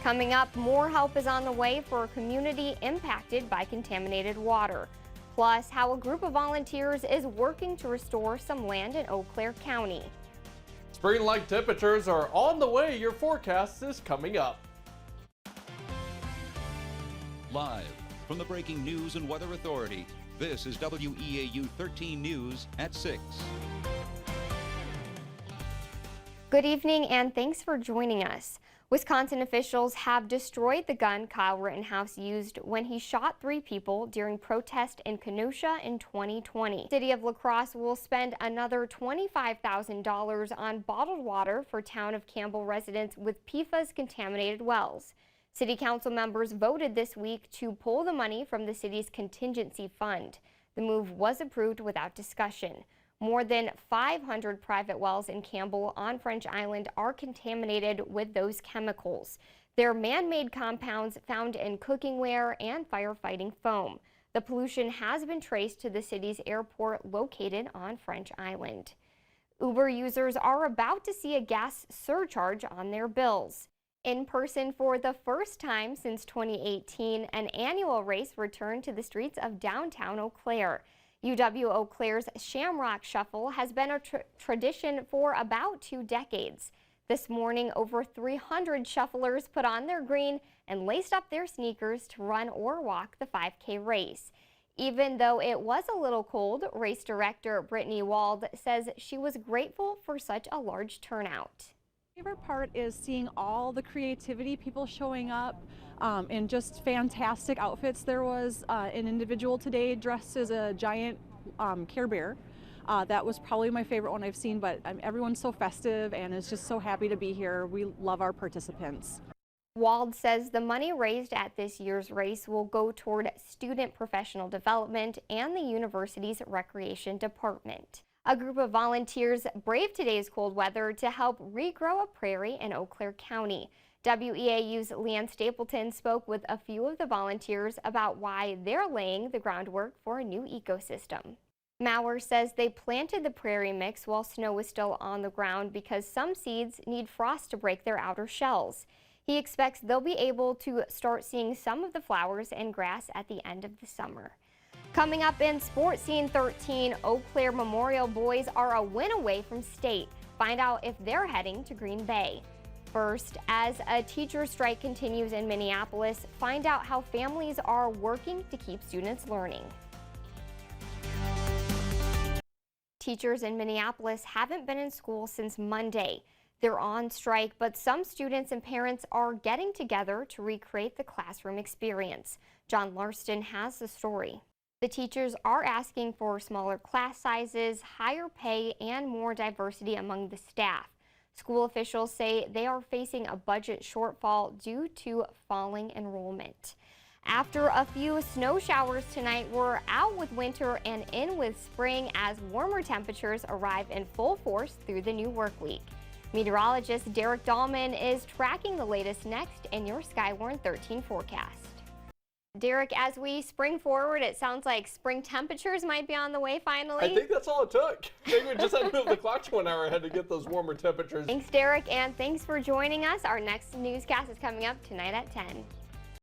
Coming up, more help is on the way for a community impacted by contaminated water. Plus, how a group of volunteers is working to restore some land in Eau Claire County. Spring-like temperatures are on the way. Your forecast is coming up. Live from the Breaking News and Weather Authority, this is WEAU 13 News at 6. Good evening and thanks for joining us. Wisconsin officials have destroyed the gun Kyle Rittenhouse used when he shot 3 people during protest in Kenosha in 2020. The City of La Crosse will spend another $25,000 on bottled water for town of Campbell residents with PFAS contaminated wells. City Council members voted this week to pull the money from the city's contingency fund. The move was approved without discussion. More than 500 private wells in Campbell on French Island are contaminated with those chemicals. They're man-made compounds found in cookingware and firefighting foam. The pollution has been traced to the city's airport located on French Island. Uber users are about to see a gas surcharge on their bills. In person for the first time since 2018, an annual race returned to the streets of downtown Eau Claire. UW Eau Claire's Shamrock Shuffle has been a tradition for about 2 decades. This morning, over 300 shufflers put on their green and laced up their sneakers to run or walk the 5K race. Even though it was a little cold, race director Brittany Wald says she was grateful for such a large turnout. My favorite part is seeing all the creativity, people showing up in just fantastic outfits. There was an individual today dressed as a giant Care Bear. That was probably my favorite one I've seen, but everyone's so festive and is just so happy to be here. We love our participants. Wald says the money raised at this year's race will go toward student professional development and the university's recreation department. A group of volunteers braved today's cold weather to help regrow a prairie in Eau Claire County. WEAU's Leanne Stapleton spoke with a few of the volunteers about why they're laying the groundwork for a new ecosystem. Maurer says they planted the prairie mix while snow was still on the ground because some seeds need frost to break their outer shells. He expects they'll be able to start seeing some of the flowers and grass at the end of the summer. Coming up in Sports Scene 13, Eau Claire Memorial boys are a win away from state. Find out if they're heading to Green Bay. First, as a teacher strike continues in Minneapolis, find out how families are working to keep students learning. Teachers in Minneapolis haven't been in school since Monday. They're on strike, but some students and parents are getting together to recreate the classroom experience. John Larston has the story. The teachers are asking for smaller class sizes, higher pay, and more diversity among the staff. School officials say they are facing a budget shortfall due to falling enrollment. After a few snow showers tonight, we're out with winter and in with spring as warmer temperatures arrive in full force through the new work week. Meteorologist Derek Dahlman is tracking the latest next in your Skywarn 13 forecast. Derek, as we spring forward, it sounds like spring temperatures might be on the way finally. I think that's all it took. I think we just had to move the clocks 1 hour ahead to get those warmer temperatures. Thanks, Derek, and thanks for joining us. Our next newscast is coming up tonight at 10.